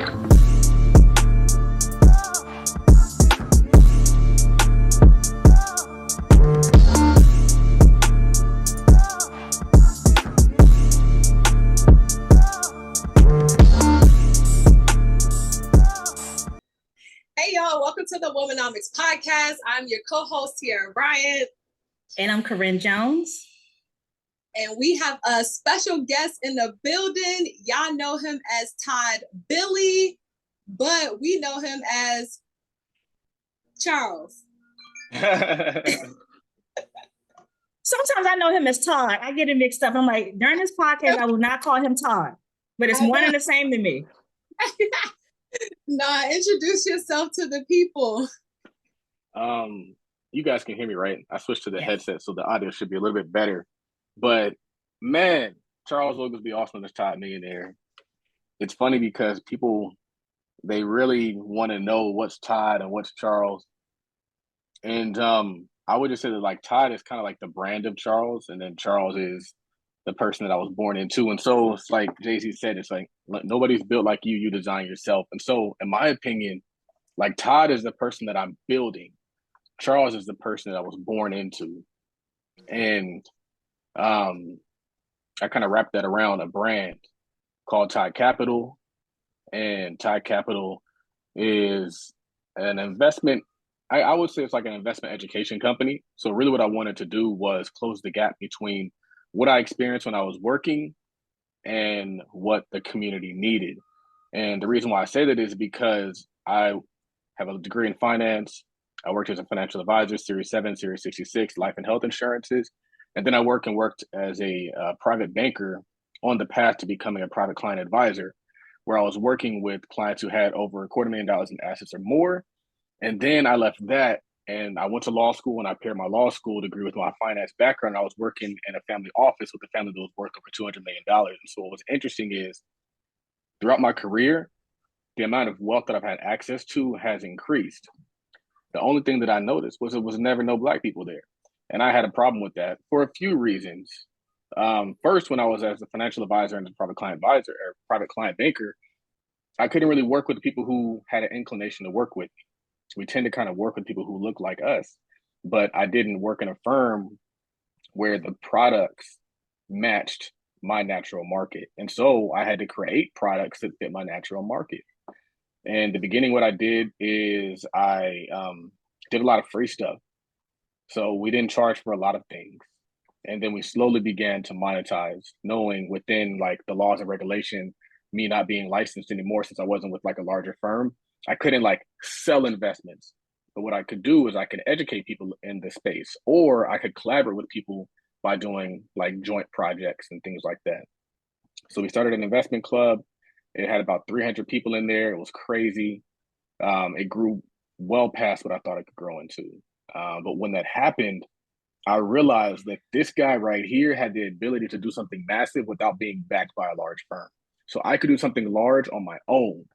Hey y'all, welcome to the Womenomics Podcast. I'm your co-host Tiara Bryant. And I'm Corinne Jones. And we have a special guest in the building. Y'all know him as Todd Billy, but we know him as Charles. Sometimes I know him as Todd. I get it mixed up. I'm like, during this podcast, I will not call him Todd, but it's one and the same to me. Nah, introduce yourself to the people. You guys can hear me, right? I switched to the headset, so the audio should be a little bit better. But man, Charles Oglesby, also known as Todd Millionaire. It's funny because people, they really want to know what's Todd and what's Charles. And I would just say that like Todd is kind of like the brand of Charles, and then Charles is the person that I was born into. And so it's like Jay-Z said, it's like nobody's built like you, you design yourself. And so in my opinion, like Todd is the person that I'm building. Charles is the person that I was born into. And I kind of wrapped that around a brand called Todd Capital. And Todd Capital is an investment. I would say it's like an investment education company. So really what I wanted to do was close the gap between what I experienced when I was working and what the community needed. And the reason why I say that is because I have a degree in finance. I worked as a financial advisor, Series 7, Series 66, life and health insurances. And then I worked as a private banker on the path to becoming a private client advisor, where I was working with clients who had over $250,000 in assets or more. And then I left that and I went to law school, and I paired my law school degree with my finance background. I was working in a family office with a family that was worth over $200 million. And so what was interesting is throughout my career, the amount of wealth that I've had access to has increased. The only thing that I noticed was it was never no Black people there. And I had a problem with that for a few reasons. First, when I was as a financial advisor and a private client advisor or private client banker, I couldn't really work with people who had an inclination to work with me. We tend to kind of work with people who look like us, but I didn't work in a firm where the products matched my natural market. And so I had to create products that fit my natural market. And the beginning, what I did is I did a lot of free stuff. So we didn't charge for a lot of things. And then we slowly began to monetize, knowing within like the laws and regulation, me not being licensed anymore since I wasn't with like a larger firm, I couldn't like sell investments. But what I could do is I could educate people in the space, or I could collaborate with people by doing like joint projects and things like that. So we started an investment club. It had about 300 people in there. It was crazy. It grew well past what I thought it could grow into. But when that happened, I realized that this guy right here had the ability to do something massive without being backed by a large firm. So I could do something large on my own.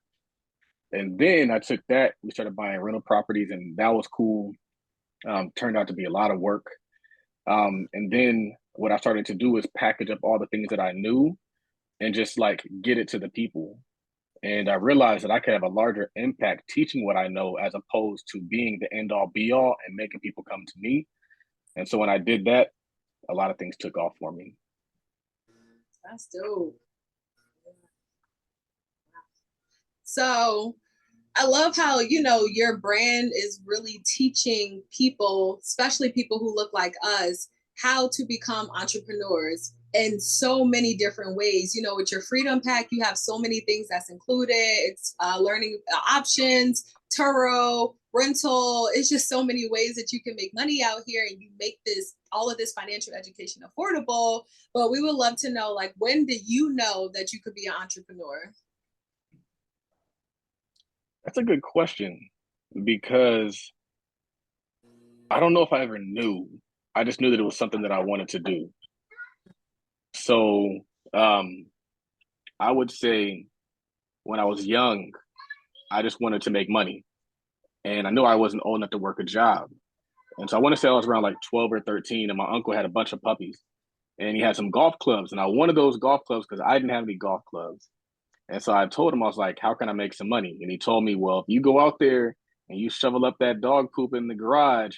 And then I took that, we started buying rental properties, and that was cool. Turned out to be a lot of work. And then what I started to do is package up all the things that I knew and just like get it to the people. And I realized that I could have a larger impact teaching what I know as opposed to being the end all be all and making people come to me. And so when I did that, a lot of things took off for me. That's dope. So I love how, your brand is really teaching people, especially people who look like us, how to become entrepreneurs in so many different ways. With your Freedom Pack, you have so many things that's included. It's learning options, Turo, rental. It's just so many ways that you can make money out here, and you make all of this financial education affordable. But we would love to know, like, when did you know that you could be an entrepreneur? That's a good question, because I don't know if I ever knew. I just knew that it was something that I wanted to do. So I would say when I was young, I just wanted to make money. And I knew I wasn't old enough to work a job. And so I want to say I was around like 12 or 13, and my uncle had a bunch of puppies. And he had some golf clubs. And I wanted those golf clubs because I didn't have any golf clubs. And so I told him, I was like, how can I make some money? And he told me, well, if you go out there and you shovel up that dog poop in the garage,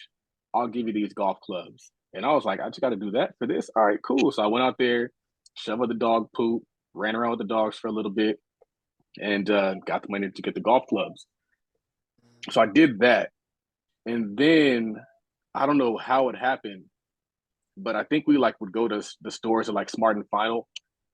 I'll give you these golf clubs. And I was like, I just got to do that for this? All right, cool. So I went out there, shoveled the dog poop, ran around with the dogs for a little bit, and got the money to get the golf clubs. So I did that. And then I don't know how it happened, but I think we like would go to the stores at like Smart and Final,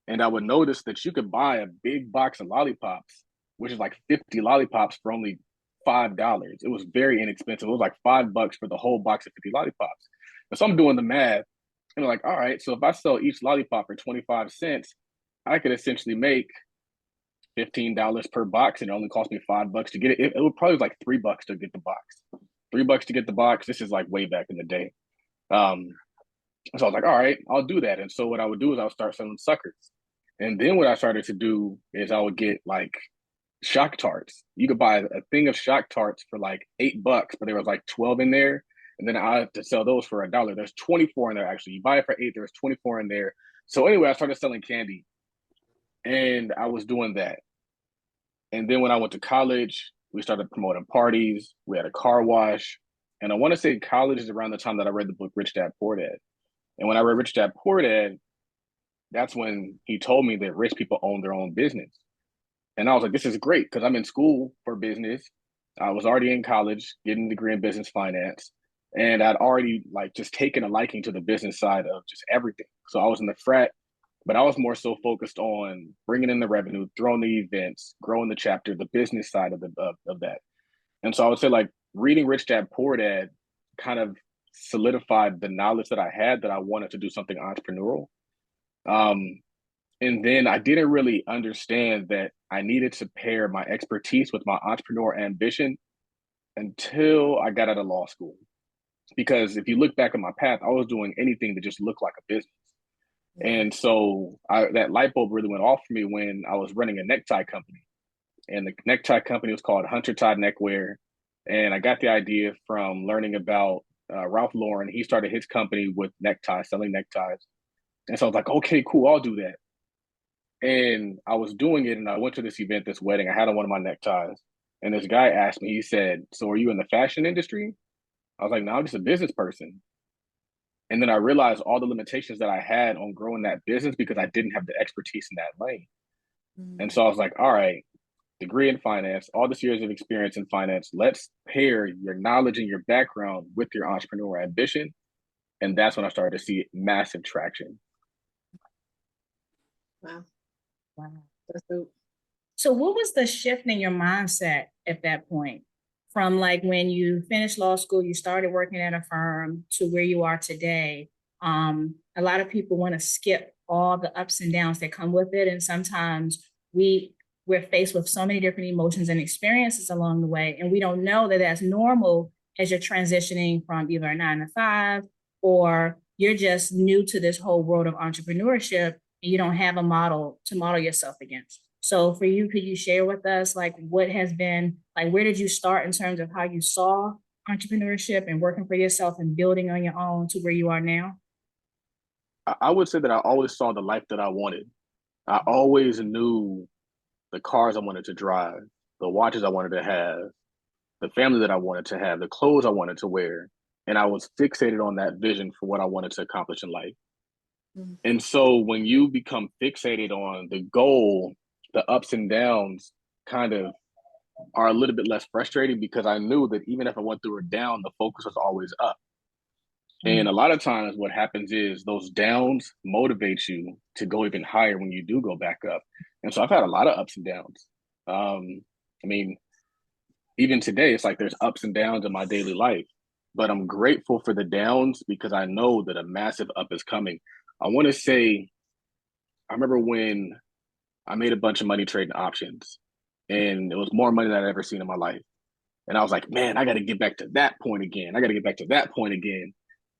and I would notice that you could buy a big box of lollipops, which is like 50 lollipops for only $5. It was very inexpensive. It was like $5 for the whole box of 50 lollipops. And so I'm doing the math, and I'm like, all right, so if I sell each lollipop for 25 cents, I could essentially make $15 per box, and it only cost me $5 to get it. It would probably like $3 to get the box. $3 to get the box. This is like way back in the day. So I was like, all right, I'll do that. And so what I would do is I would start selling suckers. And then what I started to do is I would get like shock tarts. You could buy a thing of shock tarts for like $8, but there was like 12 in there. And then I had to sell those for $1. There's 24 in there actually. You buy it for $8, there's 24 in there. So anyway, I started selling candy, and I was doing that. And then when I went to college, we started promoting parties. We had a car wash. And I want to say college is around the time that I read the book Rich Dad Poor Dad. And when I read Rich Dad Poor Dad, that's when he told me that rich people own their own business. And I was like, this is great because I'm in school for business. I was already in college, getting a degree in business finance. And I'd already like just taken a liking to the business side of just everything. So I was in the frat, but I was more so focused on bringing in the revenue, throwing the events, growing the chapter, the business side of that. And so I would say like reading Rich Dad Poor Dad kind of solidified the knowledge that I had that I wanted to do something entrepreneurial. And then I didn't really understand that I needed to pair my expertise with my entrepreneur ambition until I got out of law school. Because if you look back at my path, I was doing anything that just looked like a business. And so that light bulb really went off for me when I was running a necktie company. And the necktie company was called Hunter Todd Neckwear. And I got the idea from learning about Ralph Lauren. He started his company with neckties, selling neckties. And so I was like, okay, cool, I'll do that. And I was doing it, and I went to this event, this wedding. I had on one of my neckties. And this guy asked me, he said, so are you in the fashion industry? I was like, no, I'm just a business person. And then I realized all the limitations that I had on growing that business because I didn't have the expertise in that lane. And so I was like, all right, degree in finance, all this years of experience in finance, let's pair your knowledge and your background with your entrepreneur ambition. And that's when I started to see massive traction. Wow. That's dope. So what was the shift in your mindset at that point? From like when you finished law school, you started working at a firm to where you are today. A lot of people want to skip all the ups and downs that come with it. And sometimes we're faced with so many different emotions and experiences along the way. And we don't know that that's normal as you're transitioning from either a 9 to 5 or you're just new to this whole world of entrepreneurship and you don't have a model to model yourself against. So for you, could you share with us like what has been, like where did you start in terms of how you saw entrepreneurship and working for yourself and building on your own to where you are now? I would say that I always saw the life that I wanted. I always knew the cars I wanted to drive, the watches I wanted to have, the family that I wanted to have, the clothes I wanted to wear. And I was fixated on that vision for what I wanted to accomplish in life. Mm-hmm. And so when you become fixated on the goal, the ups and downs kind of are a little bit less frustrating because I knew that even if I went through a down, the focus was always up. Mm-hmm. And a lot of times what happens is those downs motivate you to go even higher when you do go back up. And so I've had a lot of ups and downs. I mean, even today, it's like there's ups and downs in my daily life, but I'm grateful for the downs because I know that a massive up is coming. I want to say, I remember when I made a bunch of money trading options and it was more money than I'd ever seen in my life. And I was like, man, I got to get back to that point again. I got to get back to that point again.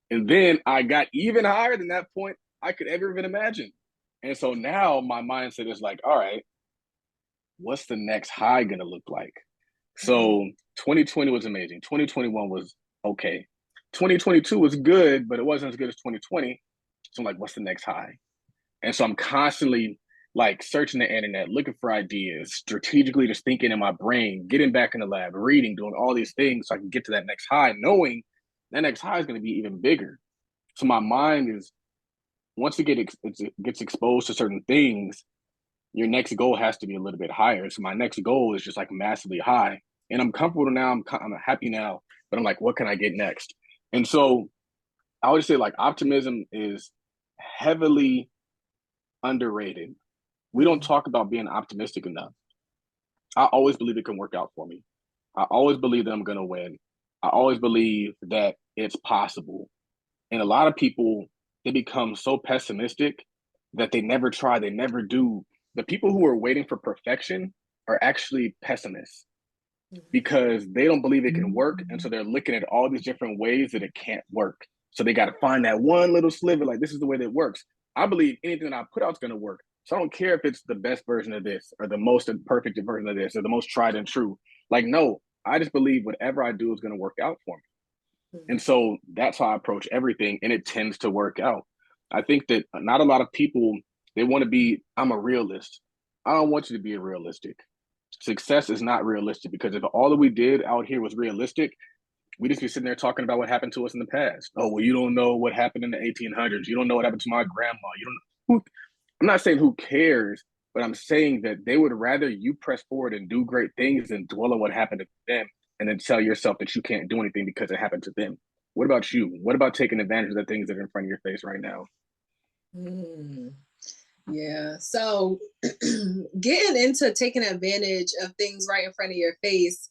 And then I got even higher than that point I could ever even imagine. And so now my mindset is like, all right, what's the next high going to look like? So 2020 was amazing. 2021 was okay. 2022 was good, but it wasn't as good as 2020. So I'm like, what's the next high? And so I'm constantly like searching the internet, looking for ideas, strategically just thinking in my brain, getting back in the lab, reading, doing all these things so I can get to that next high, knowing that next high is going to be even bigger. So my mind is, once it gets exposed to certain things, your next goal has to be a little bit higher. So my next goal is just like massively high. And I'm comfortable now, I'm happy now, but I'm like, what can I get next? And so I would say like optimism is heavily underrated. We don't talk about being optimistic enough. I always believe it can work out for me. I always believe that I'm going to win. I always believe that it's possible. And a lot of people, they become so pessimistic that they never try, they never do. The people who are waiting for perfection are actually pessimists because they don't believe it can work. And so they're looking at all these different ways that it can't work. So they got to find that one little sliver, like, this is the way that it works. I believe anything that I put out is going to work. So I don't care if it's the best version of this or the most perfect version of this or the most tried and true. Like, no, I just believe whatever I do is going to work out for me. And so that's how I approach everything. And it tends to work out. I think that not a lot of people, they want to be, I'm a realist. I don't want you to be a realistic. Success is not realistic, because if all that we did out here was realistic, we just be sitting there talking about what happened to us in the past. Oh, well, you don't know what happened in the 1800s. You don't know what happened to my grandma. You don't know. I'm not saying who cares, but I'm saying that they would rather you press forward and do great things than dwell on what happened to them and then tell yourself that you can't do anything because it happened to them. What about you? What about taking advantage of the things that are in front of your face right now? Yeah. So getting into taking advantage of things right in front of your face,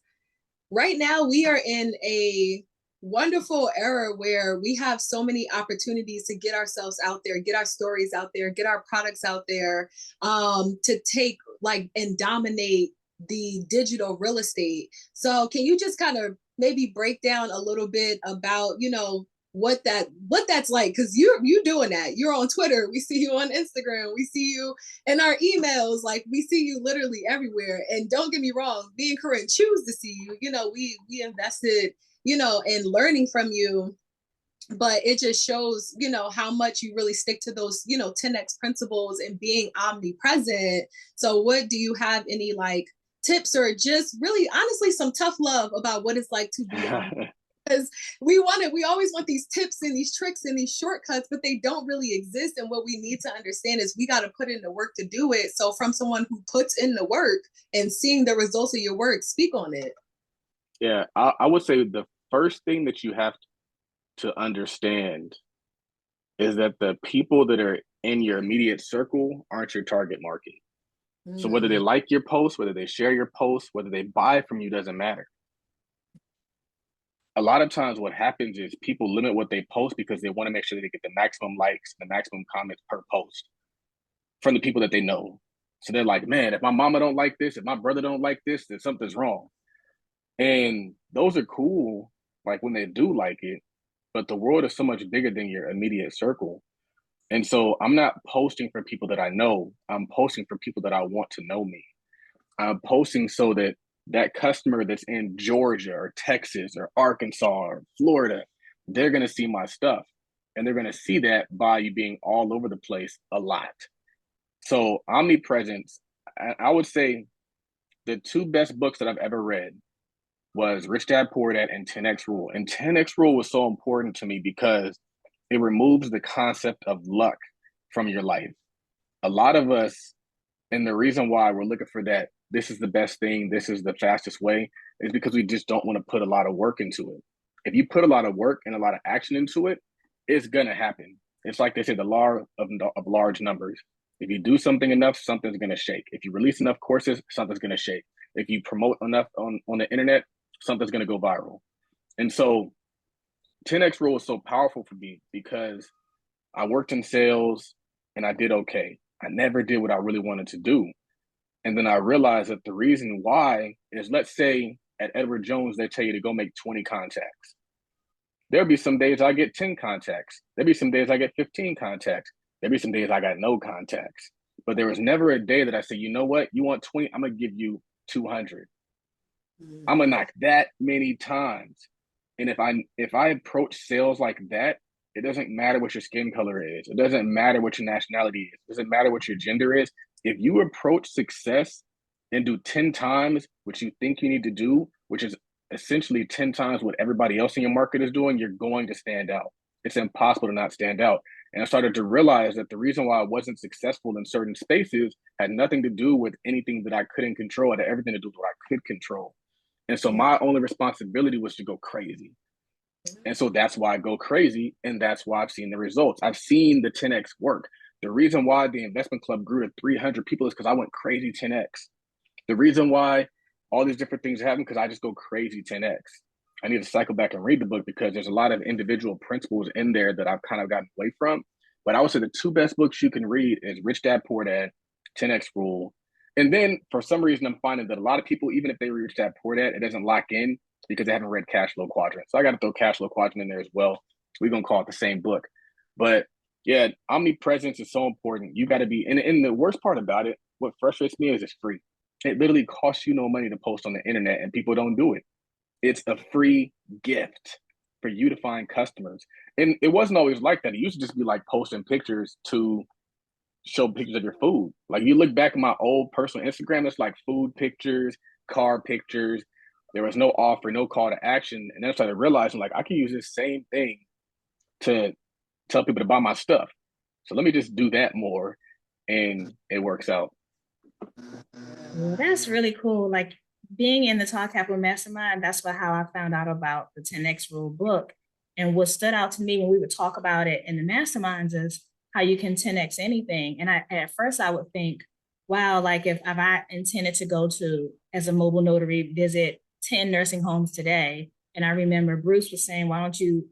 right now we are in a wonderful era where we have so many opportunities to get ourselves out there, get our stories out there, get our products out there, to take like and dominate the digital real estate. So can you just kind of maybe break down a little bit about, what that's like? Because you doing that. You're on Twitter, we see you on Instagram, we see you in our emails, like we see you literally everywhere. And don't get me wrong, me and Corinne choose to see you. We invested, in learning from you. But it just shows, how much you really stick to those, 10x principles and being omnipresent. So what do you have any like tips or just really honestly some tough love about what it's like to be because we always want these tips and these tricks and these shortcuts, but they don't really exist. And what we need to understand is we got to put in the work to do it. So from someone who puts in the work and seeing the results of your work, speak on it. Yeah, I would say the first thing that you have to understand is that the people that are in your immediate circle aren't your target market. So whether they like your post, whether they share your post, whether they buy from you, doesn't matter. A lot of times what happens is people limit what they post because they want to make sure that they get the maximum likes, the maximum comments per post from the people that they know. So they're like, man, if my mama don't like this, if my brother don't like this, then something's wrong. And those are cool, like when they do like it, but the world is so much bigger than your immediate circle. And so I'm not posting for people that I know. I'm posting for people that I want to know me. I'm posting so that that customer that's in Georgia or Texas or Arkansas or Florida, they're going to see my stuff. And they're going to see that by you being all over the place a lot. So Omnipresence, I would say the two best books that I've ever read was Rich Dad Poor Dad and 10X Rule. And 10X Rule was so important to me because it removes the concept of luck from your life. A lot of us, and the reason why we're looking for that, this is the best thing, this is the fastest way, is because we just don't want to put a lot of work into it. If you put a lot of work and a lot of action into it, it's going to happen. It's like they say, the law of large numbers. If you do something enough, something's going to shake. If you release enough courses, something's going to shake. If you promote enough on the internet, something's going to go viral. And so 10X Rule is so powerful for me because I worked in sales and I did okay. I never did what I really wanted to do. And then I realized that the reason why is, let's say at Edward Jones, they tell you to go make 20 contacts. There'll be some days I get 10 contacts. There'll be some days I get 15 contacts. There'll be some days I got no contacts. But there was never a day that I said, you know what, you want 20, I'm going to give you 200. I'm going to knock that many times. And if I approach sales like that, it doesn't matter what your skin color is. It doesn't matter what your nationality is. It doesn't matter what your gender is. if you approach success and do 10 times what you think you need to do, which is essentially 10 times what everybody else in your market is doing, you're going to stand out. It's impossible to not stand out. And I started to realize that the reason why I wasn't successful in certain spaces had nothing to do with anything that I couldn't control. It had everything to do with what I could control. And so my only responsibility was to go crazy. And so that's why I go crazy. And that's why I've seen the results. I've seen the 10X work. The reason why the investment club grew to 300 people is because I went crazy 10X. The reason why all these different things happen because I just go crazy 10X. I need to cycle back and read the book because there's a lot of individual principles in there that I've kind of gotten away from. But I would say the two best books you can read is Rich Dad, Poor Dad, 10X Rule. And then for some reason, I'm finding that a lot of people, even if they read Rich Dad, Poor Dad, it doesn't lock in because they haven't read Cash Flow Quadrant. So I got to throw Cash Flow Quadrant in there as well. We're going to call it the same book. But yeah, omnipresence is so important. You got to be, and the worst part about it, what frustrates me is it's free. It literally costs you no money to post on the internet and people don't do it. It's a free gift for you to find customers. And it wasn't always like that. It used to just be like posting pictures to show pictures of your food. Like you look back at my old personal Instagram, it's like food pictures, car pictures. There was no offer, no call to action. And then I started realizing like I can use this same thing to tell people to buy my stuff. So let me just do that more and it works out. Well, that's really cool. Like being in the Todd Capital Mastermind, that's how I found out about the 10X Rule book. And what stood out to me when we would talk about it in the masterminds is how you can 10X anything. And at first I would think, wow, like if I intended to go to, as a mobile notary, visit 10 nursing homes today. And I remember Bruce was saying, why don't you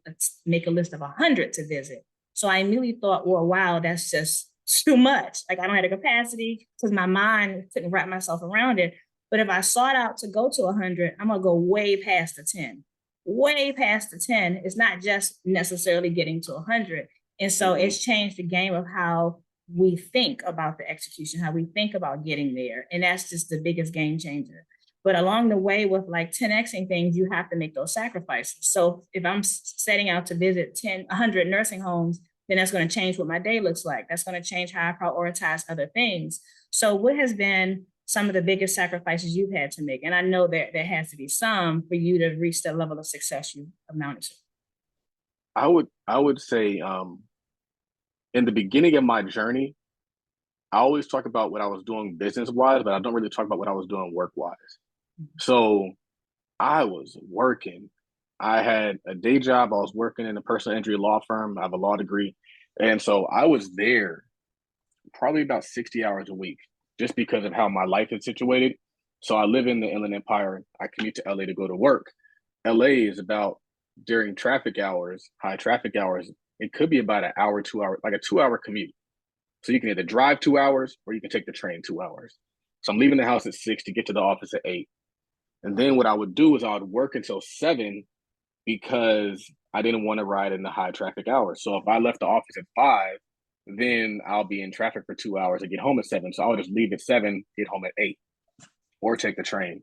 make a list of 100 to visit? So I immediately thought, well, wow, that's just too much. Like I don't have the capacity because my mind couldn't wrap myself around it. But if I sought out to go to 100, I'm going to go way past the 10. Way past the 10. It's not just necessarily getting to 100. And so it's changed the game of how we think about the execution, how we think about getting there. And that's just the biggest game changer. But along the way with like 10Xing things, you have to make those sacrifices. So if I'm setting out to visit 100 nursing homes, then that's going to change what my day looks like. That's going to change how I prioritize other things. So what has been some of the biggest sacrifices you've had to make? And I know that there has to be some for you to reach the level of success you amounted to. I would say in the beginning of my journey, I always talk about what I was doing business-wise, but I don't really talk about what I was doing work-wise. So I was working. I had a day job. I was working in a personal injury law firm. I have a law degree. And so I was there probably about 60 hours a week just because of how my life is situated. So I live in the Inland Empire. I commute to LA to go to work. LA is about, during traffic hours, high traffic hours, it could be about an hour, 2 hour, like a 2 hour commute. So you can either drive 2 hours or you can take the train 2 hours. So I'm leaving the house at 6 to get to the office at 8. And then what I would do is I would work until 7 because I didn't want to ride in the high traffic hours. So if I left the office at 5, then I'll be in traffic for 2 hours and get home at 7. So I would just leave at 7, get home at 8, or take the train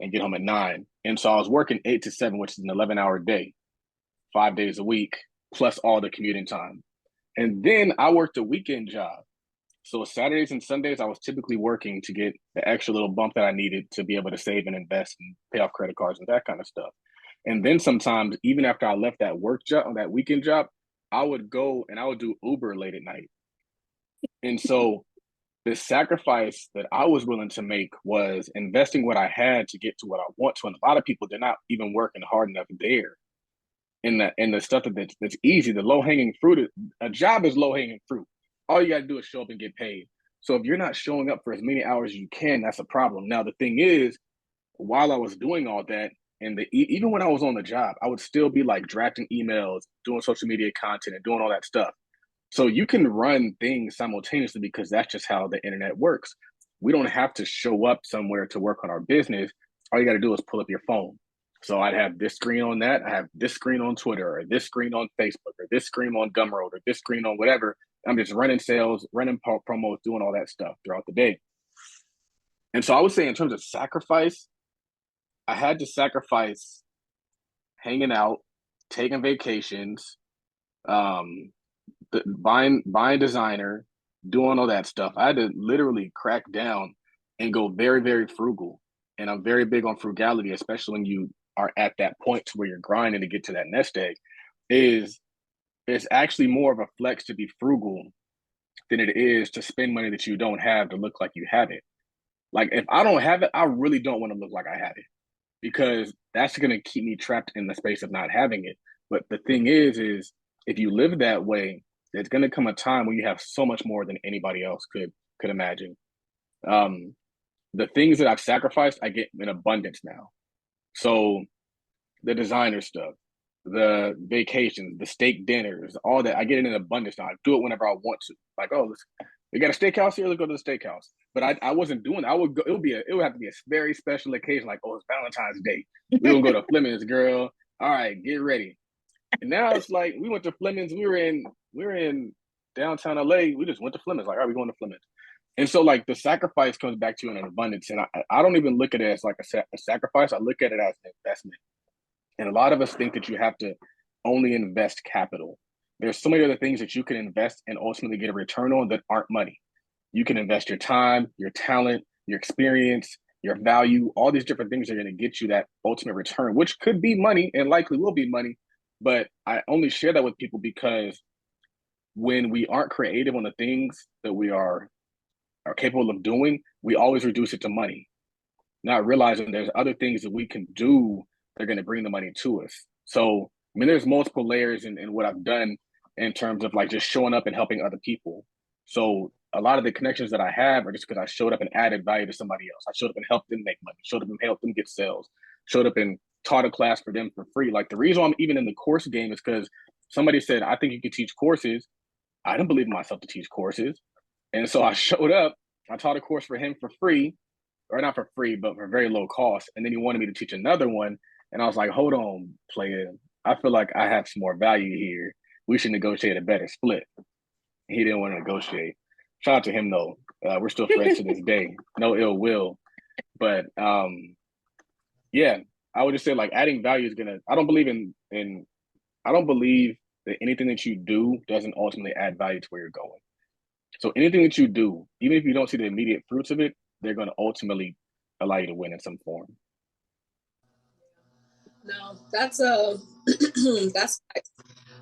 and get home at 9. And so I was working 8 to 7, which is an 11-hour day, 5 days a week, plus all the commuting time. And then I worked a weekend job. So Saturdays and Sundays, I was typically working to get the extra little bump that I needed to be able to save and invest and pay off credit cards and that kind of stuff. And then sometimes, even after I left that work job, that weekend job, I would go and I would do Uber late at night. And so the sacrifice that I was willing to make was investing what I had to get to what I want to. And a lot of people, they're not even working hard enough there. And the stuff that's easy, the low-hanging fruit, a job is low-hanging fruit. All you got to do is show up and get paid. So if you're not showing up for as many hours as you can, that's a problem. Now, the thing is, while I was doing all that, and even when I was on the job, I would still be like drafting emails, doing social media content, and doing all that stuff. So you can run things simultaneously because that's just how the internet works. We don't have to show up somewhere to work on our business. All you got to do is pull up your phone. So I'd have this screen on that. I have this screen on Twitter, or this screen on Facebook, or this screen on Gumroad, or this screen on whatever. I'm just running sales, running promos, doing all that stuff throughout the day. And so I would say in terms of sacrifice, I had to sacrifice hanging out, taking vacations, buying designer, doing all that stuff, I had to literally crack down and go very, very frugal. And I'm very big on frugality, especially when you are at that point to where you're grinding to get to that nest egg. Is it's actually more of a flex to be frugal than it is to spend money that you don't have to look like you have it. Like if I don't have it, I really don't want to look like I have it, because that's going to keep me trapped in the space of not having it. But the thing is if you live that way, there's going to come a time when you have so much more than anybody else could imagine. The things that I've sacrificed, I get in abundance now. So the designer stuff, the vacations, the steak dinners, all that, I get it in abundance now. I do it whenever I want to. Like, oh, we got a steakhouse here, let's go to the steakhouse. But I wasn't doing that. I would go, it would have to be a very special occasion, like, oh, it's Valentine's Day. We're gonna go to Fleming's, girl. All right, get ready. And now it's like we went to Fleming's, we were in downtown LA, we just went to Fleming's, like, all right, we're going to Fleming's. And so like the sacrifice comes back to you in an abundance. And I don't even look at it as like a sacrifice. I look at it as an investment. And a lot of us think that you have to only invest capital. There's so many other things that you can invest and ultimately get a return on that aren't money. You can invest your time, your talent, your experience, your value, all these different things are going to get you that ultimate return, which could be money and likely will be money. But I only share that with people because when we aren't creative on the things that we are capable of doing, we always reduce it to money, not realizing there's other things that we can do that are going to bring the money to us. So, I mean, there's multiple layers in what I've done in terms of like just showing up and helping other people. So a lot of the connections that I have are just because I showed up and added value to somebody else. I showed up and helped them make money, showed up and helped them get sales, showed up and taught a class for them for free. Like the reason I'm even in the course game is because somebody said, I think you could teach courses. I didn't believe in myself to teach courses. And so I showed up, I taught a course for him for free, or not for free, but for very low cost. And then he wanted me to teach another one. And I was like, hold on, player. I feel like I have some more value here. We should negotiate a better split. He didn't want to negotiate. Shout out to him though. We're still friends to this day. No ill will. But yeah, I would just say like adding value is gonna, I don't believe I don't believe that anything that you do doesn't ultimately add value to where you're going. So anything that you do, even if you don't see the immediate fruits of it, they're going to ultimately allow you to win in some form. No, that's that's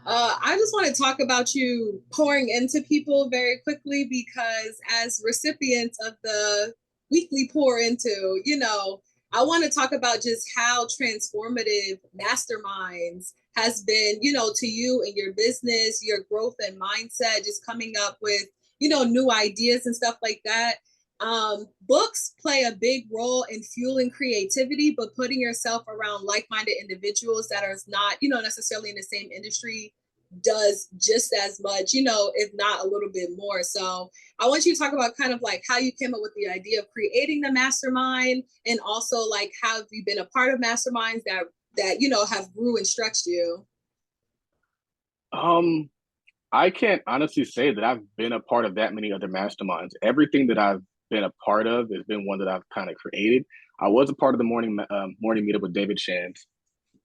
I just want to talk about you pouring into people very quickly, because as recipients of the weekly pour into, I want to talk about just how transformative masterminds has been, to you and your business, your growth and mindset, just coming up with, new ideas and stuff like that. Books play a big role in fueling creativity, but putting yourself around like-minded individuals that are not, necessarily in the same industry does just as much, if not a little bit more. So I want you to talk about kind of like how you came up with the idea of creating the mastermind, and also like how have you been a part of masterminds that have grew and stretched you? I can't honestly say that I've been a part of that many other masterminds. Everything that I've been a part of has been one that I've kind of created. I was a part of the morning meetup with David Shands.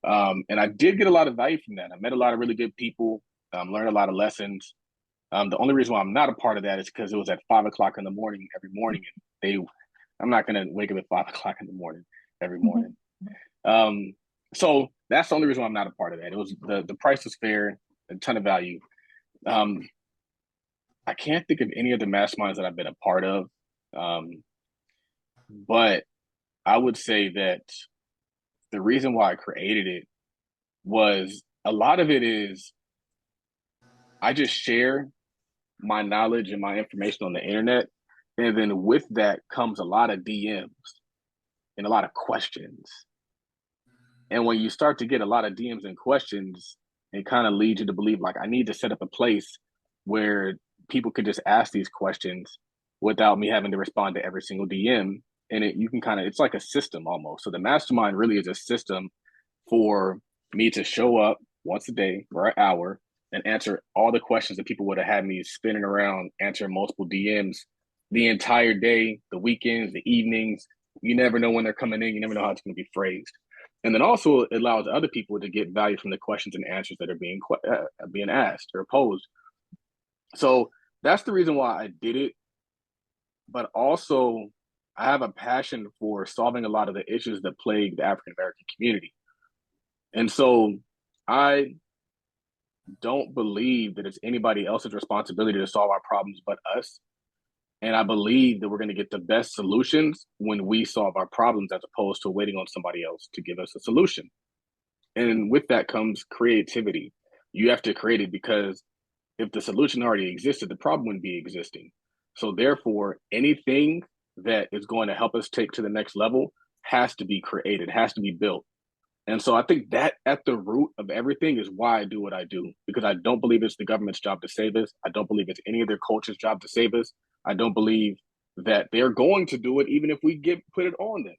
And I did get a lot of value from that. I met a lot of really good people, learned a lot of lessons. The only reason why I'm not a part of that is because it was at 5 o'clock in the morning every morning. And I'm not going to wake up at 5 o'clock in the morning every morning. So that's the only reason why I'm not a part of that. It was the price was fair, a ton of value. I can't think of any of the masterminds that I've been a part of. But I would say that the reason why I created it was a lot of it is I just share my knowledge and my information on the internet. And then with that comes a lot of DMs and a lot of questions. And when you start to get a lot of DMs and questions, it kind of leads you to believe like I need to set up a place where people could just ask these questions without me having to respond to every single DM. And you can kind of, it's like a system almost. So the mastermind really is a system for me to show up once a day for an hour and answer all the questions that people would have had me spinning around, answering multiple DMs the entire day, the weekends, the evenings. You never know when they're coming in. You never know how it's going to be phrased. And then also it allows other people to get value from the questions and answers that are being asked or posed. So that's the reason why I did it. But also, I have a passion for solving a lot of the issues that plague the African American community. And so I don't believe that it's anybody else's responsibility to solve our problems but us. And I believe that we're going to get the best solutions when we solve our problems as opposed to waiting on somebody else to give us a solution. And with that comes creativity. You have to create it because if the solution already existed, the problem wouldn't be existing. So therefore, anything that is going to help us take to the next level has to be created, has to be built. And so I think that at the root of everything is why I do what I do, because I don't believe it's the government's job to save us. I don't believe it's any of their culture's job to save us. I don't believe that they're going to do it, even if we put it on them.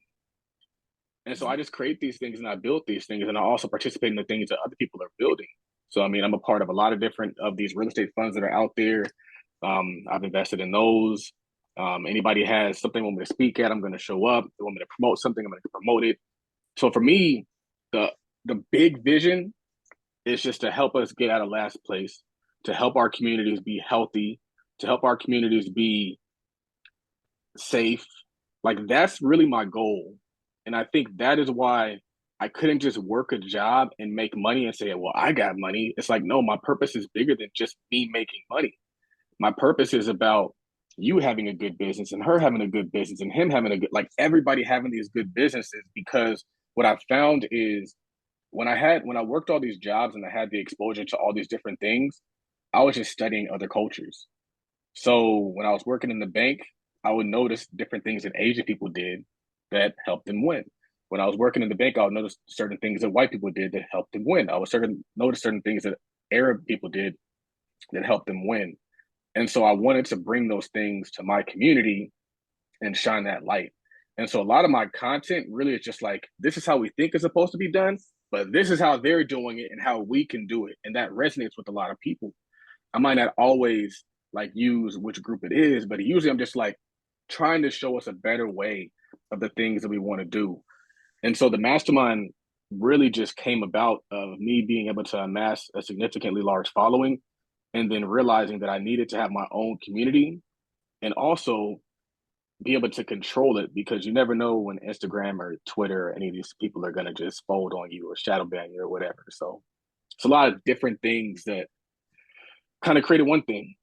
And so I just create these things and I build these things, and I also participate in the things that other people are building. So, I mean, I'm a part of a lot of different of these real estate funds that are out there. I've invested in those. Anybody has something they want me to speak at, I'm going to show up. They want me to promote something, I'm going to promote it. So for me, the big vision is just to help us get out of last place, to help our communities be healthy, to help our communities be safe. Like, that's really my goal. And I think that is why I couldn't just work a job and make money and say, well, I got money. It's like, no, my purpose is bigger than just me making money. My purpose is about you having a good business and her having a good business and him having a good, like everybody having these good businesses. Because what I've found is when I worked all these jobs and I had the exposure to all these different things, I was just studying other cultures. So when I was working in the bank, I would notice different things that Asian people did that helped them win. When I was working in the bank, I would notice certain things that white people did that helped them win. I would notice certain things that Arab people did that helped them win. And so I wanted to bring those things to my community and shine that light. And so a lot of my content really is just like, this is how we think it's supposed to be done, but this is how they're doing it and how we can do it. And that resonates with a lot of people. I might not always like use which group it is, but usually I'm just like trying to show us a better way of the things that we want to do. And so the mastermind really just came about of me being able to amass a significantly large following and then realizing that I needed to have my own community and also be able to control it, because you never know when Instagram or Twitter or any of these people are going to just fold on you or shadow ban you or whatever. So it's a lot of different things that kind of created one thing.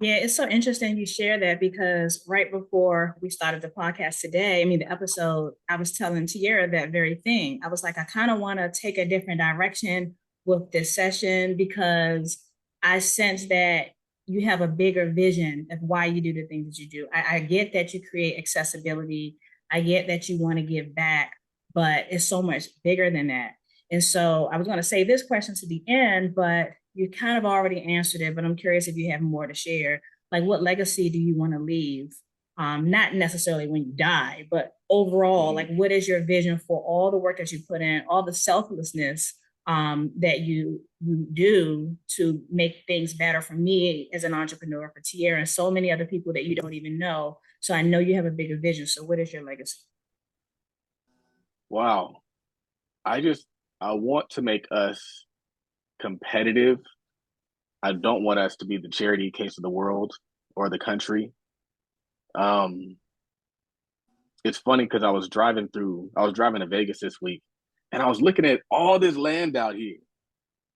Yeah, it's so interesting you share that, because right before we started the podcast today, I mean, the episode, I was telling Tierra that very thing. I was like, I kind of want to take a different direction with this session, because I sense that you have a bigger vision of why you do the things that you do. I get that you create accessibility. I get that you want to give back, but it's so much bigger than that. And so I was going to say this question to the end, but you kind of already answered it, but I'm curious if you have more to share. Like, what legacy do you want to leave? Not necessarily when you die, but overall, like, what is your vision for all the work that you put in, all the selflessness that you do to make things better for me as an entrepreneur, for Tierra, and so many other people that you don't even know. So I know you have a bigger vision. So what is your legacy? Wow. I want to make us competitive. I don't want us to be the charity case of the world or the country. It's funny because I was driving to Vegas this week, and I was looking at all this land out here.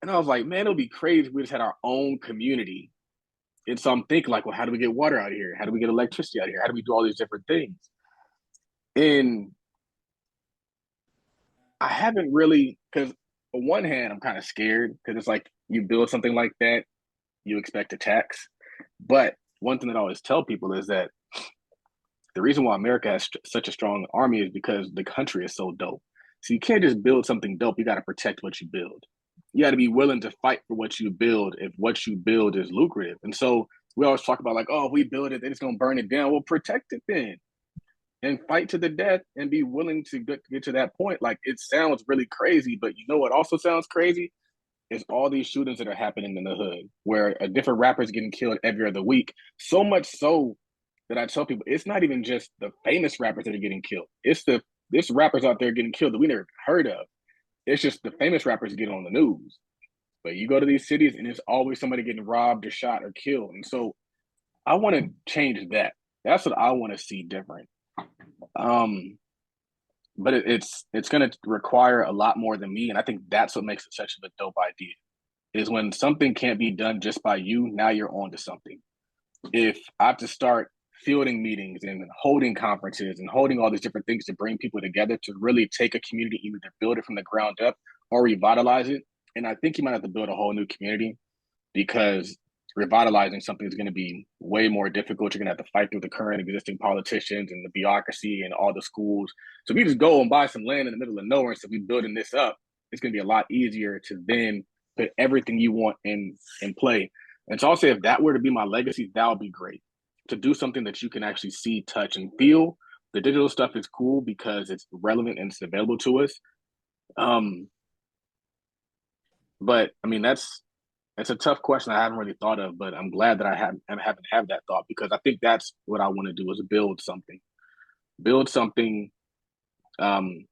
And I was like, man, it'll be crazy if we just had our own community. And so I'm thinking like, well, how do we get water out here? How do we get electricity out here? How do we do all these different things? And I haven't really, because on one hand, I'm kind of scared because it's like you build something like that, you expect a tax. But one thing that I always tell people is that the reason why America has such a strong army is because the country is so dope. So you can't just build something dope. You got to protect what you build. You got to be willing to fight for what you build if what you build is lucrative. And so we always talk about like, oh, if we build it, then it's going to burn it down. Well, protect it then and fight to the death and be willing to get to that point. Like, it sounds really crazy, but you know what also sounds crazy? Is all these shootings that are happening in the hood where a different rapper is getting killed every other week. So much so that I tell people it's not even just the famous rappers that are getting killed. There's rappers out there getting killed that we never heard of. It's just the famous rappers get on the news. But you go to these cities and there's always somebody getting robbed or shot or killed. And so I want to change that. That's what I want to see different. But it's going to require a lot more than me. And I think that's what makes it such a dope idea, is when something can't be done just by you, now you're on to something. If I have to start fielding meetings and holding conferences and holding all these different things to bring people together to really take a community, either to build it from the ground up or revitalize it. And I think you might have to build a whole new community, because revitalizing something is going to be way more difficult. You're going to have to fight through the current existing politicians and the bureaucracy and all the schools. So if you just go and buy some land in the middle of nowhere and say, we're building this up, it's going to be a lot easier to then put everything you want in play. And so I'll say, if that were to be my legacy, that would be great. To do something that you can actually see, touch, and feel. The digital stuff is cool because it's relevant and it's available to us. But I mean, it's a tough question I haven't really thought of, but I'm glad that I haven't had that thought, because I think that's what I want to do, is build something. And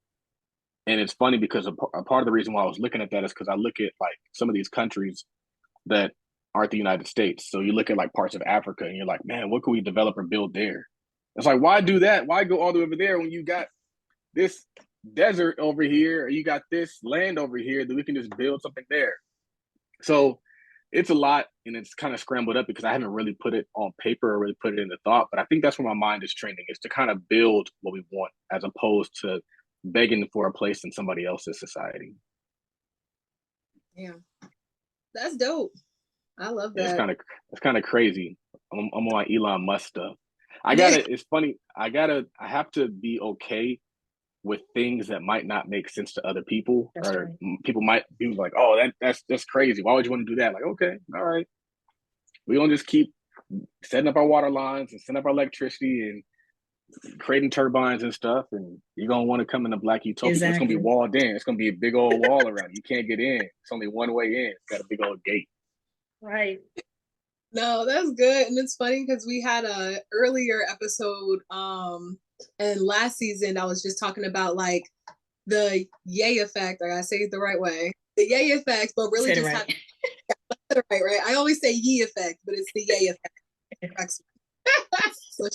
it's funny because a part of the reason why I was looking at that is because I look at like some of these countries that aren't the United States. So you look at like parts of Africa and you're like, man, what can we develop or build there? It's like, why do that? Why go all the way over there when you got this desert over here, or you got this land over here that we can just build something there? So it's a lot, and it's kind of scrambled up because I haven't really put it on paper or really put it into thought. But I think that's where my mind is trending, is to kind of build what we want as opposed to begging for a place in somebody else's society. Yeah, that's dope. I love that. It's kind of crazy. I'm on my Elon Musk stuff. It's funny. I have to be okay with things that might not make sense to other people. That's or right. People might be like, oh, that's crazy. Why would you want to do that? Like, okay, all right. We don't just keep setting up our water lines and setting up our electricity and creating turbines and stuff. And you're going to want to come in a black utopia. Exactly. It's going to be walled in. It's going to be a big old wall around it. You can't get in. It's only one way in. It's got a big old gate. Right. No, that's good. And it's funny because we had a earlier episode and last season I was just talking about like the yay effect. I gotta say it the right way. The yay effect, but really just right. Right. I always say ye effect, but it's the yay effect. So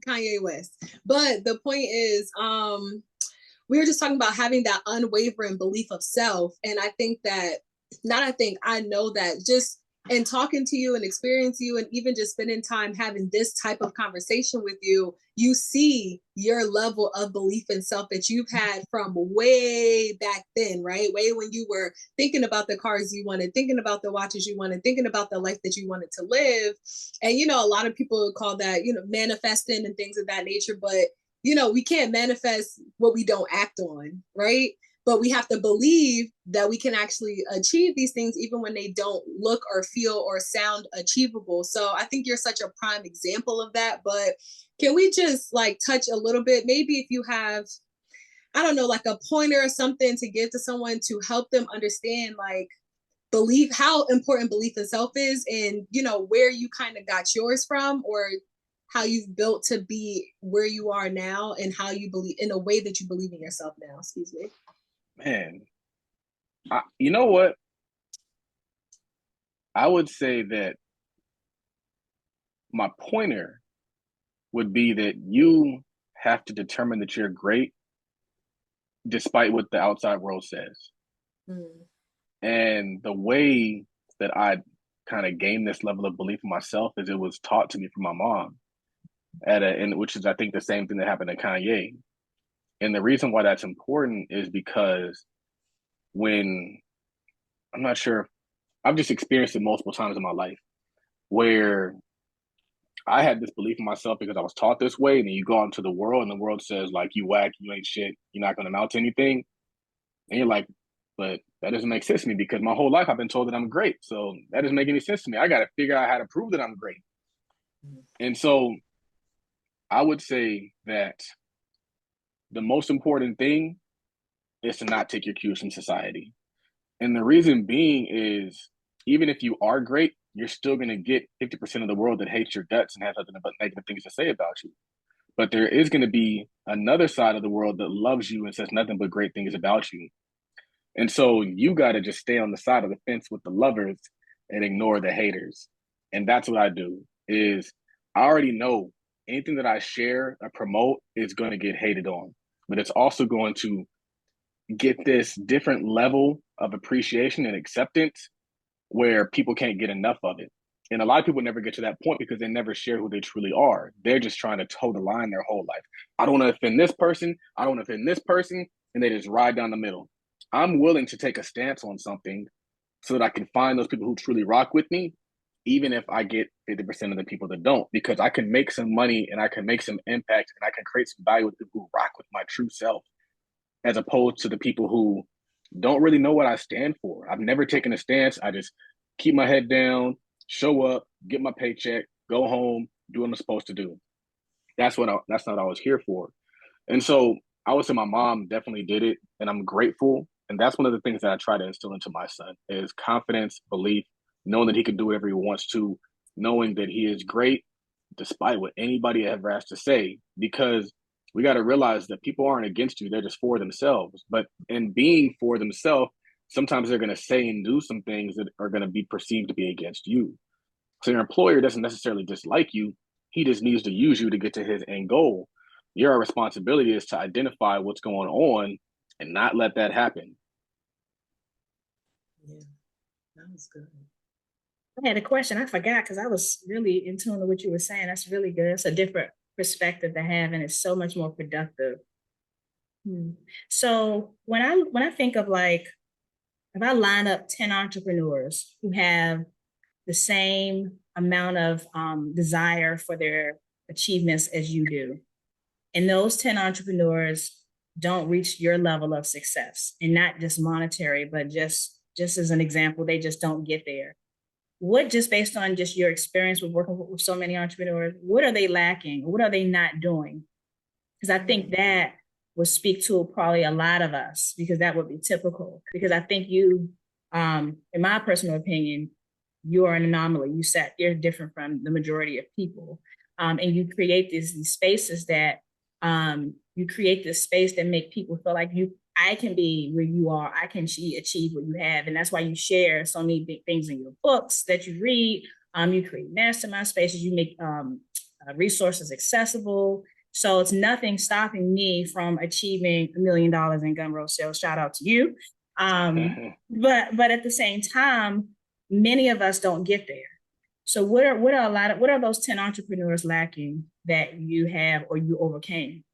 Kanye West. But the point is, we were just talking about having that unwavering belief of self. And I think that I know that just in talking to you and experiencing you, and even just spending time having this type of conversation with you, you see your level of belief in self that you've had from way back then, right? Way when you were thinking about the cars you wanted, thinking about the watches you wanted, thinking about the life that you wanted to live. And, a lot of people call that, manifesting and things of that nature. But, we can't manifest what we don't act on, right? But we have to believe that we can actually achieve these things even when they don't look or feel or sound achievable. So I think you're such a prime example of that. But can we just like touch a little bit? Maybe if you have, I don't know, like a pointer or something to give to someone to help them understand like how important belief in self is, and, where you kind of got yours from, or how you've built to be where you are now, and how you believe in a way that you believe in yourself now. Excuse me. Man, you know what? I would say that my pointer would be that you have to determine that you're great despite what the outside world says. Mm. And the way that I kind of gained this level of belief in myself is it was taught to me from my mom, which is, I think, the same thing that happened to Kanye. And the reason why that's important is because I'm not sure, I've just experienced it multiple times in my life where I had this belief in myself because I was taught this way. And then you go out into the world and the world says like, you whack, you ain't shit, you're not going to amount to anything. And you're like, but that doesn't make sense to me because my whole life I've been told that I'm great. So that doesn't make any sense to me. I got to figure out how to prove that I'm great. And so I would say that the most important thing is to not take your cues from society. And the reason being is, even if you are great, you're still going to get 50% of the world that hates your guts and has nothing but negative things to say about you. But there is going to be another side of the world that loves you and says nothing but great things about you. And so you got to just stay on the side of the fence with the lovers and ignore the haters. And that's what I do is I already know anything that I share or promote is going to get hated on, but it's also going to get this different level of appreciation and acceptance where people can't get enough of it. And a lot of people never get to that point because they never share who they truly are. They're just trying to toe the line their whole life. I don't want to offend this person. I don't want to offend this person. And they just ride down the middle. I'm willing to take a stance on something so that I can find those people who truly rock with me, even if I get 50% of the people that don't, because I can make some money and I can make some impact and I can create some value with people who rock with my true self, as opposed to the people who don't really know what I stand for. I've never taken a stance. I just keep my head down, show up, get my paycheck, go home, do what I'm supposed to do. That's not what I was here for. And so I would say my mom definitely did it, and I'm grateful. And that's one of the things that I try to instill into my son is confidence, belief, knowing that he can do whatever he wants to, knowing that he is great despite what anybody ever has to say, because we got to realize that people aren't against you. They're just for themselves. But in being for themselves, sometimes they're going to say and do some things that are going to be perceived to be against you. So your employer doesn't necessarily dislike you. He just needs to use you to get to his end goal. Your responsibility is to identify what's going on and not let that happen. Yeah, that was good. I had a question. I forgot because I was really in tune with what you were saying. That's really good. It's a different perspective to have, and it's so much more productive. So when I think of like, if I line up 10 entrepreneurs who have the same amount of desire for their achievements as you do, and those 10 entrepreneurs don't reach your level of success, and not just monetary, but just as an example, they just don't get there. What, just based on just your experience with working with so many entrepreneurs, what are they lacking? What are they not doing? Because I think that would speak to probably a lot of us, because that would be typical. Because I think you, in my personal opinion, you are an anomaly. You're different from the majority of people. And you create these spaces that you create this space that make people feel like I can be where you are. I can achieve what you have. And that's why you share so many big things in your books that you read. You create mastermind spaces. You make resources accessible. So it's nothing stopping me from achieving $1 million in gumroad sales. Shout out to you. But at the same time, many of us don't get there. So what are those 10 entrepreneurs lacking that you have or you overcame?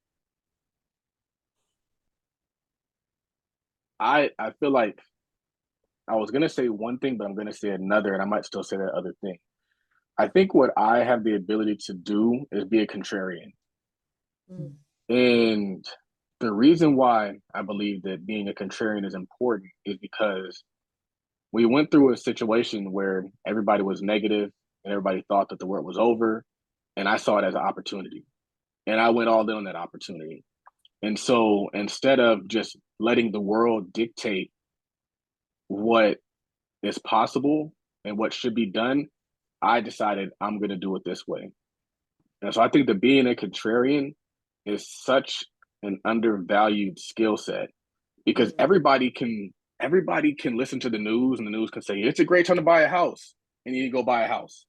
I feel like I was going to say one thing, but I'm going to say another, and I might still say that other thing. I think what I have the ability to do is be a contrarian. And the reason why I believe that being a contrarian is important is because we went through a situation where everybody was negative and everybody thought that the world was over. And I saw it as an opportunity. And I went all in on that opportunity. And so instead of just letting the world dictate what is possible and what should be done, I decided I'm going to do it this way. And so I think that being a contrarian is such an undervalued skill set, because everybody can listen to the news, and the news can say it's a great time to buy a house, and you go buy a house.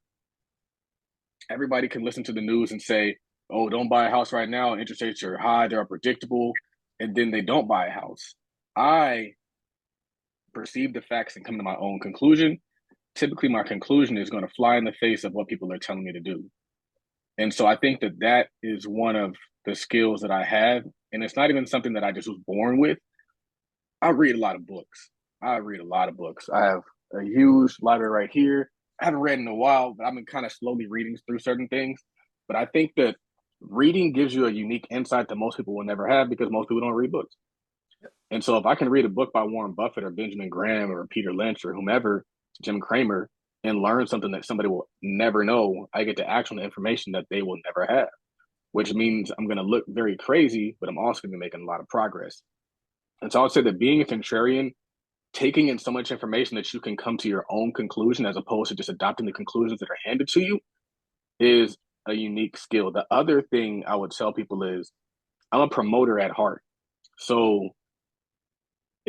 Everybody can listen to the news and say, oh, don't buy a house right now, interest rates are high, they're unpredictable, and then they don't buy a house. I perceive the facts and come to my own conclusion. Typically, my conclusion is going to fly in the face of what people are telling me to do. And so I think that that is one of the skills that I have. And it's not even something that I just was born with. I read a lot of books. I have a huge library right here. I haven't read in a while, but I've been kind of slowly reading through certain things. But I think that reading gives you a unique insight that most people will never have, because most people don't read books. And so if I can read a book by Warren Buffett or Benjamin Graham or Peter Lynch or whomever, Jim Cramer, and learn something that somebody will never know, I get to act on the information that they will never have, which means I'm going to look very crazy, but I'm also going to be making a lot of progress. And so I would say that being a contrarian, taking in so much information that you can come to your own conclusion as opposed to just adopting the conclusions that are handed to you, is a unique skill. The other thing I would tell people is I'm a promoter at heart. So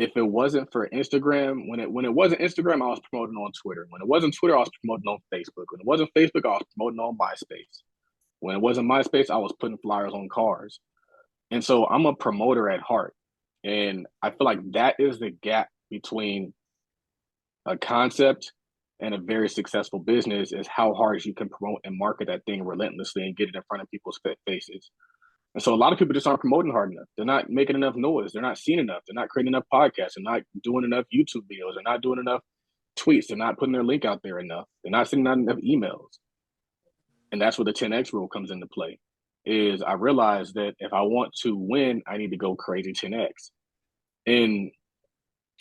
if it wasn't for Instagram, when it wasn't Instagram, I was promoting on Twitter. When it wasn't Twitter, I was promoting on Facebook. When it wasn't Facebook, I was promoting on MySpace. When it wasn't MySpace, I was putting flyers on cars. And so I'm a promoter at heart. And I feel like that is the gap between a concept and a very successful business, is how hard you can promote and market that thing relentlessly and get it in front of people's faces. And so a lot of people just aren't promoting hard enough. They're not making enough noise. They're not seeing enough. They're not creating enough podcasts. They're not doing enough YouTube videos. They're not doing enough tweets. They're not putting their link out there enough. They're not sending out enough emails. And that's where the 10X rule comes into play. Is I realized that if I want to win, I need to go crazy 10X. And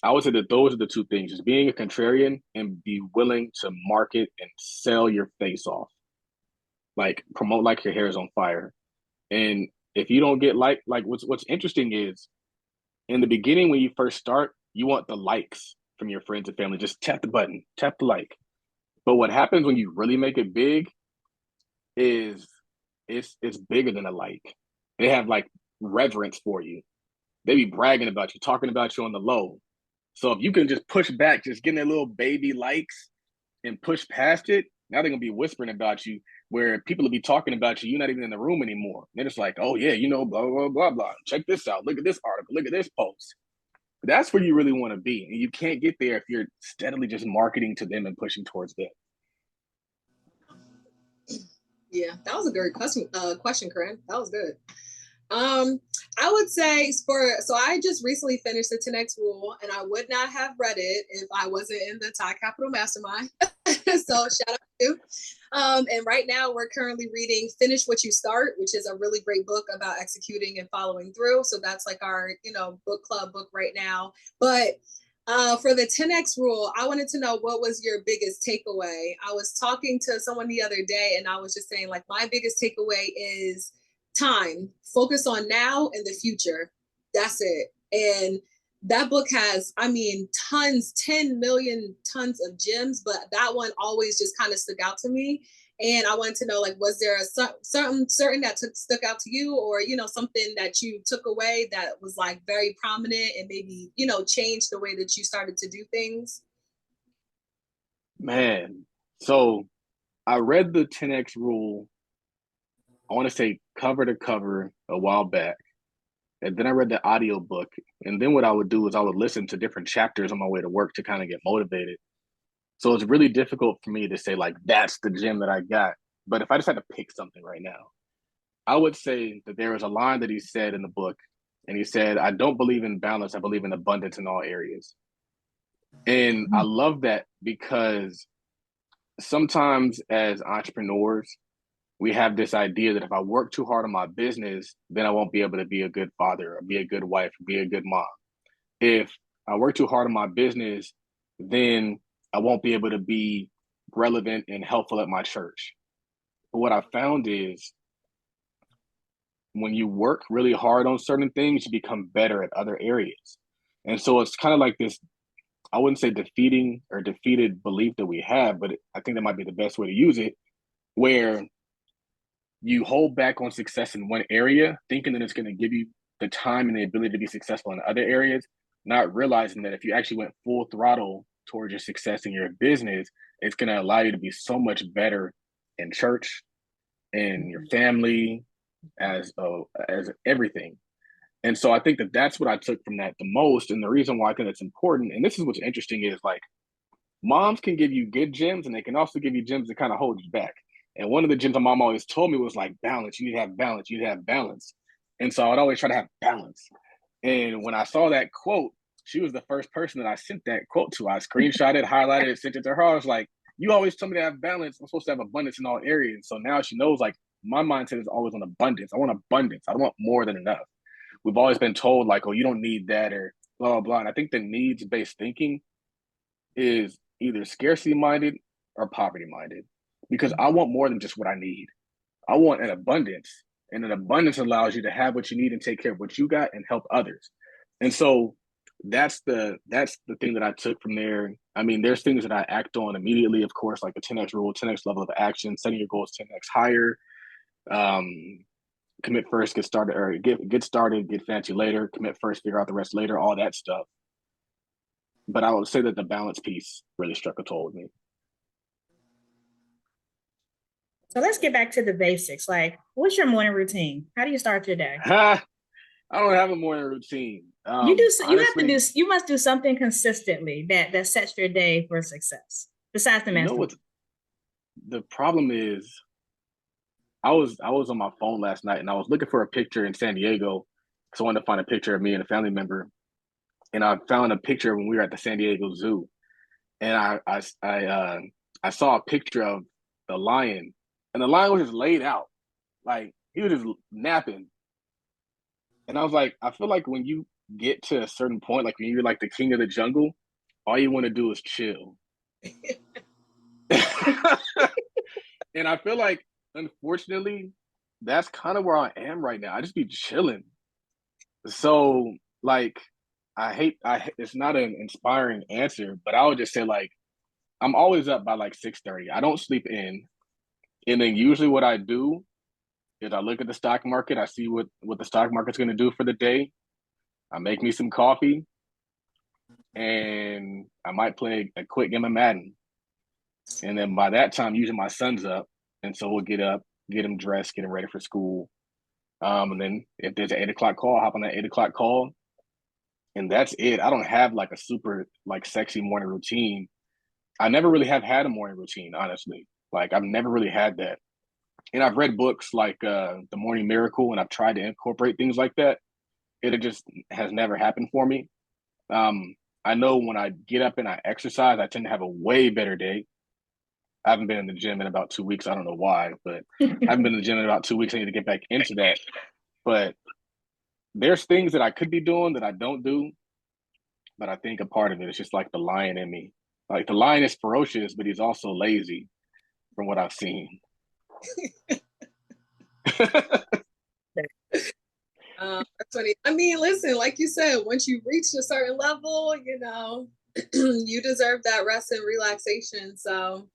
I would say that those are the two things: just being a contrarian and be willing to market and sell your face off. Like, promote like your hair is on fire. And if you don't get like what's interesting is, in the beginning when you first start, you want the likes from your friends and family. Just tap the button, tap the like. But what happens when you really make it big is it's bigger than a like. They have like reverence for you. They be bragging about you, talking about you on the low. So if you can just push back, just getting their little baby likes and push past it, now they're gonna be whispering about you, where people will be talking about you, you're not even in the room anymore. They're just like, oh yeah, blah, blah, blah, blah. Check this out. Look at this article. Look at this post. That's where you really want to be. And you can't get there if you're steadily just marketing to them and pushing towards them. Yeah, that was a great question, Corinne. That was good. I would say so I just recently finished the 10X rule, and I would not have read it if I wasn't in the Todd Capital Mastermind. So shout out to you. And right now we're currently reading Finish What You Start, which is a really great book about executing and following through. So that's like our, book club book right now. But for the 10X rule, I wanted to know, what was your biggest takeaway? I was talking to someone the other day, and I was just saying, like, my biggest takeaway is time. Focus on now and the future. That's it. And that book has, tons, 10 million tons of gems, but that one always just kind of stuck out to me. And I wanted to know, like, was there something certain that stuck out to you, or, something that you took away that was like very prominent and maybe, changed the way that you started to do things? Man, so I read the 10X rule, I want to say cover to cover, a while back. And then I read the audio book. And then what I would do is I would listen to different chapters on my way to work to kind of get motivated. So it's really difficult for me to say, like, that's the gem that I got. But if I just had to pick something right now, I would say that there was a line that he said in the book. And he said, I don't believe in balance. I believe in abundance in all areas. And I love that, because sometimes as entrepreneurs, we have this idea that if I work too hard on my business, then I won't be able to be a good father, or be a good wife, or be a good mom. If I work too hard on my business, then I won't be able to be relevant and helpful at my church. But what I found is, when you work really hard on certain things, you become better at other areas. And so it's kind of like this, I wouldn't say defeated belief that we have, but I think that might be the best way to use it, where you hold back on success in one area, thinking that it's going to give you the time and the ability to be successful in other areas, not realizing that if you actually went full throttle towards your success in your business, it's going to allow you to be so much better in church, in your family, as everything. And so I think that that's what I took from that the most. And the reason why I think it's important, and this is what's interesting, is like, moms can give you good gems, and they can also give you gems that kind of hold you back. And one of the gems my mom always told me was like, balance. You need to have balance. You need to have balance. And so I'd always try to have balance. And when I saw that quote, she was the first person that I sent that quote to. I screenshot it, highlighted it, sent it to her. I was like, you always told me to have balance. I'm supposed to have abundance in all areas. So now she knows, like, my mindset is always on abundance. I want abundance. I don't want more than enough. We've always been told, like, oh, you don't need that, or blah, blah, blah. And I think the needs-based thinking is either scarcity-minded or poverty-minded, because I want more than just what I need. I want an abundance, and an abundance allows you to have what you need and take care of what you got and help others. And so that's the thing that I took from there. I mean, there's things that I act on immediately, of course, like the 10X rule, 10X level of action, setting your goals 10X higher, commit first, get started, or get started, get fancy later, commit first, figure out the rest later, all that stuff. But I would say that the balance piece really struck a toll with me. So let's get back to the basics. Like, what's your morning routine? How do you start your day? I don't have a morning routine. You do. You honestly, have to do. You must do something consistently that sets your day for success. Besides the you know master. what the problem is? I was on my phone last night and I was looking for a picture in San Diego because I wanted to find a picture of me and a family member, and I found a picture when we were at the San Diego Zoo, and I saw a picture of the lion, and the lion was just laid out, like he was just napping, and I was like, I feel like when you get to a certain point, like when you're like the king of the jungle, all you want to do is chill. And I feel like, unfortunately, that's kind of where I am right now. I just be chilling. So, like, it's not an inspiring answer, but I would just say, like, I'm always up by like 6:30. I don't sleep in. And then usually what I do is I look at the stock market. I see what the stock market's going to do for the day. I make me some coffee, and I might play a quick game of Madden. And then by that time, usually my son's up. And so we'll get up, get him dressed, get him ready for school. And then if there's an 8 o'clock call, I'll hop on that 8 o'clock call. And that's it. I don't have like a super like sexy morning routine. I never really have had a morning routine, honestly. Like I've never really had that. And I've read books like The Morning Miracle, and I've tried to incorporate things like that. It just has never happened for me. I know when I get up and I exercise, I tend to have a way better day. I haven't been in the gym in about 2 weeks. I don't know why, but I haven't been in the gym in about 2 weeks. I need to get back into that. But there's things that I could be doing that I don't do. But I think a part of it is just like the lion in me. Like the lion is ferocious, but he's also lazy from what I've seen. That's funny. I mean, listen, like you said, once you reach a certain level, you deserve that rest and relaxation. So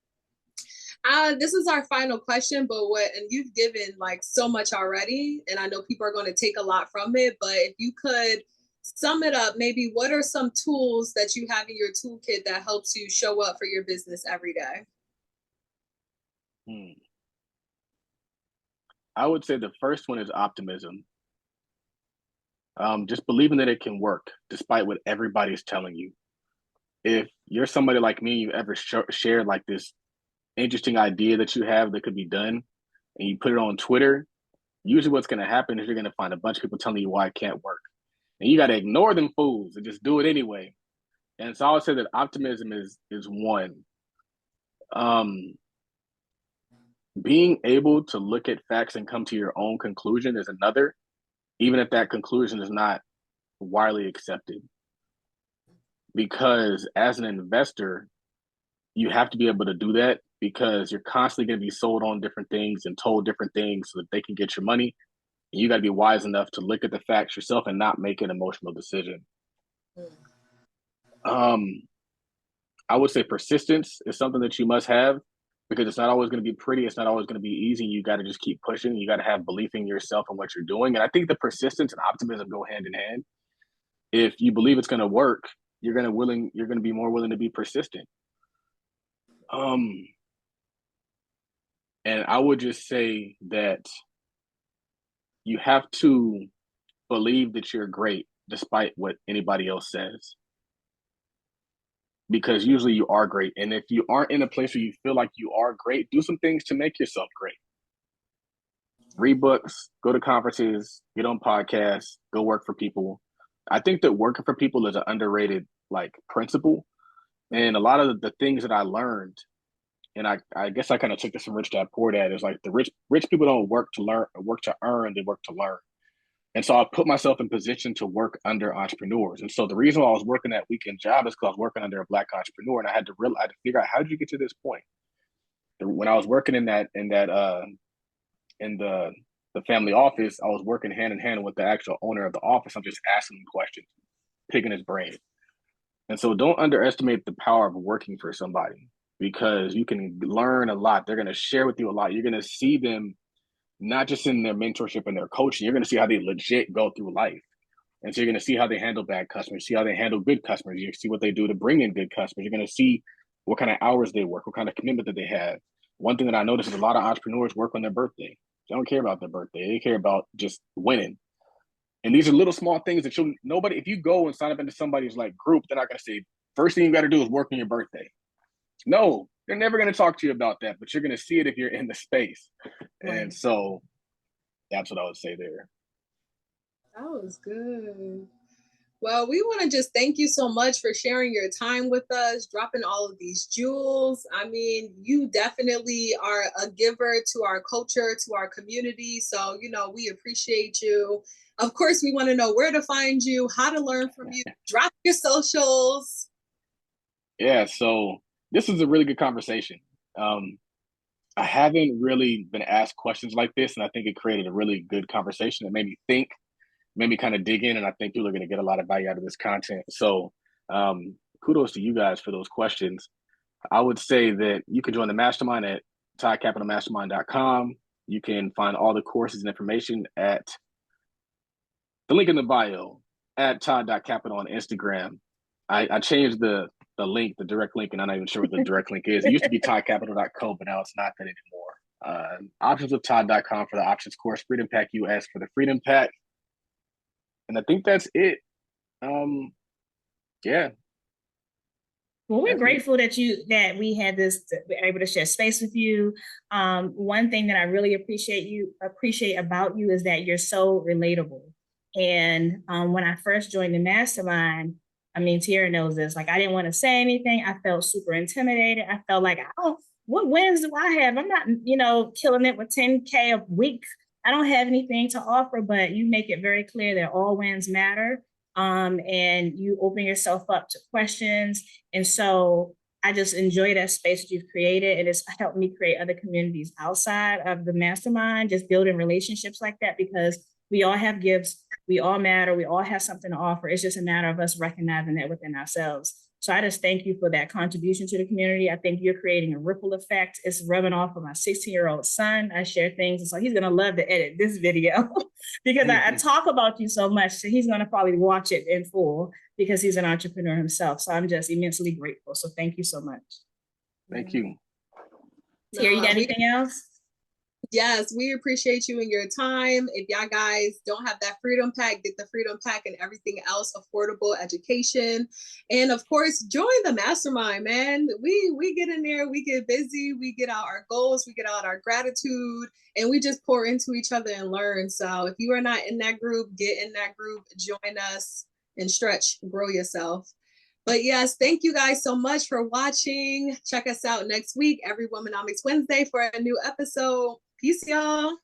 this is our final question, and you've given like so much already, and I know people are going to take a lot from it, but if you could sum it up, maybe what are some tools that you have in your toolkit that helps you show up for your business every day? I would say the first one is optimism. Just believing that it can work despite what everybody's telling you. If you're somebody like me, you ever shared like this interesting idea that you have that could be done, and you put it on Twitter, usually what's going to happen is you're going to find a bunch of people telling you why it can't work. And you got to ignore them fools and just do it anyway. And so I would say that optimism is one. Being able to look at facts and come to your own conclusion is another, even if that conclusion is not widely accepted. Because as an investor, you have to be able to do that because you're constantly going to be sold on different things and told different things so that they can get your money. And you got to be wise enough to look at the facts yourself and not make an emotional decision. I would say persistence is something that you must have because it's not always going to be pretty. It's not always going to be easy. You got to just keep pushing. You got to have belief in yourself and what you're doing. And I think the persistence and optimism go hand in hand. If you believe it's going to work, you're going to be more willing to be persistent. And I would just say that you have to believe that you're great despite what anybody else says. Because usually you are great. And if you aren't in a place where you feel like you are great, do some things to make yourself great. Read books, go to conferences, get on podcasts, go work for people. I think that working for people is an underrated like principle. And a lot of the things that I learned, and I guess I kind of took this from Rich Dad Poor Dad, is like the rich people don't work to learn, work to earn, they work to learn. And so I put myself in position to work under entrepreneurs. And so the reason why I was working that weekend job is because I was working under a Black entrepreneur, and I had to figure out, how did you get to this point? When I was working in the family office, I was working hand in hand with the actual owner of the office. I'm just asking him questions, picking his brain. And so don't underestimate the power of working for somebody, because you can learn a lot. They're going to share with you a lot. You're going to see them not just in their mentorship and their coaching. You're going to see how they legit go through life. And so you're going to see how they handle bad customers, see how they handle good customers. You see what they do to bring in good customers. You're going to see what kind of hours they work, what kind of commitment that they have. One thing that I noticed is a lot of entrepreneurs work on their birthday. They don't care about their birthday. They care about just winning. And these are little small things that nobody, if you go and sign up into somebody's like group, they're not going to say, first thing you got to do is work on your birthday. No, they're never going to talk to you about that, but you're going to see it if you're in the space. Right. And so that's what I would say there. That was good. Well, we want to just thank you so much for sharing your time with us, dropping all of these jewels. I mean, you definitely are a giver to our culture, to our community. So, you know, we appreciate you. Of course, we want to know where to find you, how to learn from you, drop your socials. Yeah, so this is a really good conversation. I haven't really been asked questions like this, and I think it created a really good conversation that made me think, made me kind of dig in, and I think people are going to get a lot of value out of this content. So kudos to you guys for those questions. I would say that you can join the mastermind at toddcapitalmastermind.com. You can find all the courses and information at the link in the bio at todd.capital on Instagram. I changed the link, the direct link, and I'm not even sure what the direct link is. It used to be toddcapital.co, but now it's not that anymore. Optionswithtodd.com for the options course, Freedom Pack US for the Freedom Pack. And I think that's it. Yeah. Well, we're grateful that we had this, able to share space with you. One thing that I really appreciate about you is that you're so relatable. And when I first joined the mastermind, I mean, Tiara knows this, like I didn't want to say anything. I felt super intimidated. I felt like, oh, what wins do I have? I'm not, killing it with 10K a week. I don't have anything to offer, but you make it very clear that all wins matter. And you open yourself up to questions. And so I just enjoy that space that you've created. And it's helped me create other communities outside of the mastermind, just building relationships like that, because we all have gifts, we all matter, we all have something to offer. It's just a matter of us recognizing that within ourselves. So I just thank you for that contribution to the community. I think you're creating a ripple effect. It's rubbing off of my 16-year-old son. I share things, and so he's going to love to edit this video because I talk about you so much. So he's going to probably watch it in full because he's an entrepreneur himself. So I'm just immensely grateful. So thank you so much. Thank you. Tiara, you got anything else? Yes, we appreciate you and your time. If y'all guys don't have that Freedom Pack, get the Freedom Pack and everything else, affordable education. And of course, join the mastermind, man. We get in there, we get busy, we get out our goals, we get out our gratitude, and we just pour into each other and learn. So if you are not in that group, get in that group, join us and stretch, grow yourself. But yes, thank you guys so much for watching. Check us out next week, every Womenomics Wednesday for a new episode. Peace, y'all.